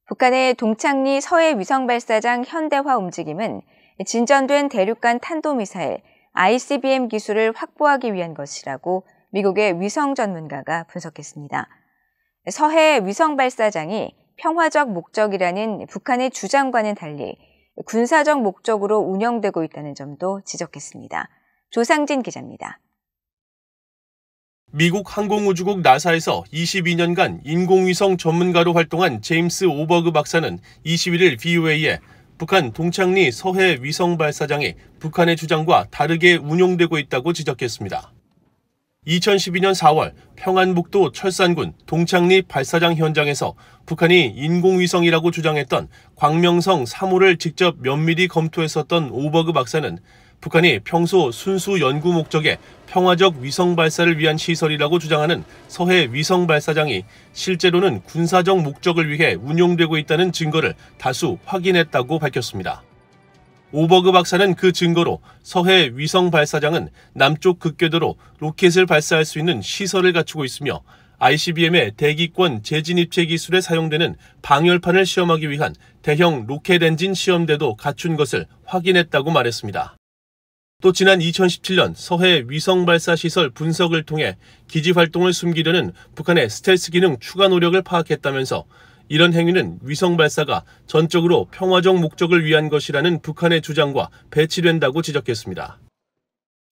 북한의 동창리 서해 위성발사장 현대화 움직임은 진전된 대륙간 탄도미사일 ICBM 기술을 확보하기 위한 것이라고 미국의 위성 전문가가 분석했습니다. 서해 위성발사장이 평화적 목적이라는 북한의 주장과는 달리 군사적 목적으로 운영되고 있다는 점도 지적했습니다. 조상진 기자입니다. 미국 항공우주국 나사에서 22년간 인공위성 전문가로 활동한 제임스 오버그 박사는 21일 VOA에 북한 동창리 서해 위성발사장이 북한의 주장과 다르게 운용되고 있다고 지적했습니다. 2012년 4월 평안북도 철산군 동창리 발사장 현장에서 북한이 인공위성이라고 주장했던 광명성 3호를 직접 면밀히 검토했었던 오버그 박사는 북한이 평소 순수 연구 목적의 평화적 위성 발사를 위한 시설이라고 주장하는 서해 위성 발사장이 실제로는 군사적 목적을 위해 운용되고 있다는 증거를 다수 확인했다고 밝혔습니다. 오버그 박사는 그 증거로 서해 위성 발사장은 남쪽 극궤도로 로켓을 발사할 수 있는 시설을 갖추고 있으며 ICBM의 대기권 재진입체 기술에 사용되는 방열판을 시험하기 위한 대형 로켓 엔진 시험대도 갖춘 것을 확인했다고 말했습니다. 또 지난 2017년 서해 위성 발사 시설 분석을 통해 기지 활동을 숨기려는 북한의 스텔스 기능 추가 노력을 파악했다면서 이런 행위는 위성 발사가 전적으로 평화적 목적을 위한 것이라는 북한의 주장과 배치된다고 지적했습니다.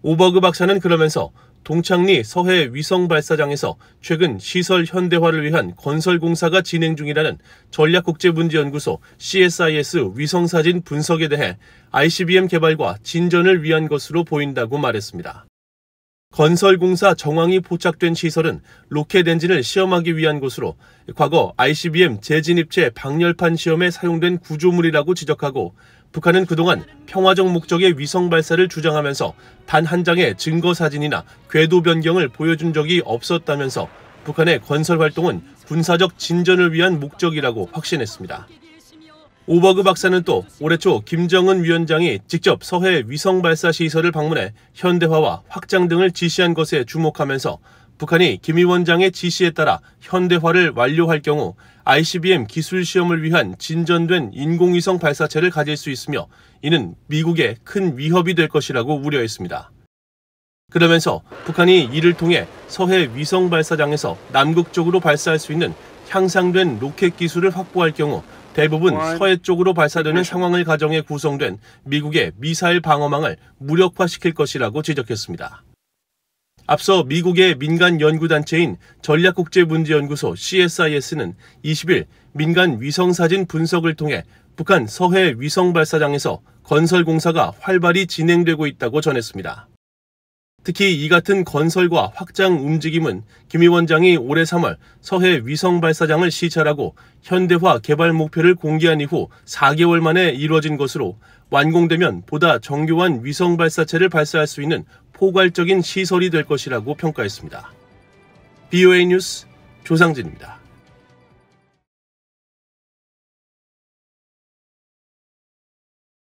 오버그 박사는 그러면서 동창리 서해 위성 발사장에서 최근 시설 현대화를 위한 건설 공사가 진행 중이라는 전략국제문제연구소 CSIS 위성사진 분석에 대해 ICBM 개발과 진전을 위한 것으로 보인다고 말했습니다. 건설공사 정황이 포착된 시설은 로켓 엔진을 시험하기 위한 곳으로 과거 ICBM 재진입체 방열판 시험에 사용된 구조물이라고 지적하고 북한은 그동안 평화적 목적의 위성 발사를 주장하면서 단 한 장의 증거 사진이나 궤도 변경을 보여준 적이 없었다면서 북한의 건설 활동은 군사적 진전을 위한 목적이라고 확신했습니다. 오버그 박사는 또 올해 초 김정은 위원장이 직접 서해 위성 발사 시설을 방문해 현대화와 확장 등을 지시한 것에 주목하면서 북한이 김 위원장의 지시에 따라 현대화를 완료할 경우 ICBM 기술 시험을 위한 진전된 인공위성 발사체를 가질 수 있으며 이는 미국에 큰 위협이 될 것이라고 우려했습니다. 그러면서 북한이 이를 통해 서해 위성 발사장에서 남극 쪽으로 발사할 수 있는 향상된 로켓 기술을 확보할 경우 대부분 서해 쪽으로 발사되는 상황을 가정해 구성된 미국의 미사일 방어망을 무력화시킬 것이라고 지적했습니다. 앞서 미국의 민간 연구단체인 전략국제문제연구소 CSIS는 20일 민간 위성사진 분석을 통해 북한 서해 위성 발사장에서 건설 공사가 활발히 진행되고 있다고 전했습니다. 특히 이 같은 건설과 확장 움직임은 김 위원장이 올해 3월 서해 위성 발사장을 시찰하고 현대화 개발 목표를 공개한 이후 4개월 만에 이루어진 것으로 완공되면 보다 정교한 위성 발사체를 발사할 수 있는 포괄적인 시설이 될 것이라고 평가했습니다. VOA 뉴스 조상진입니다.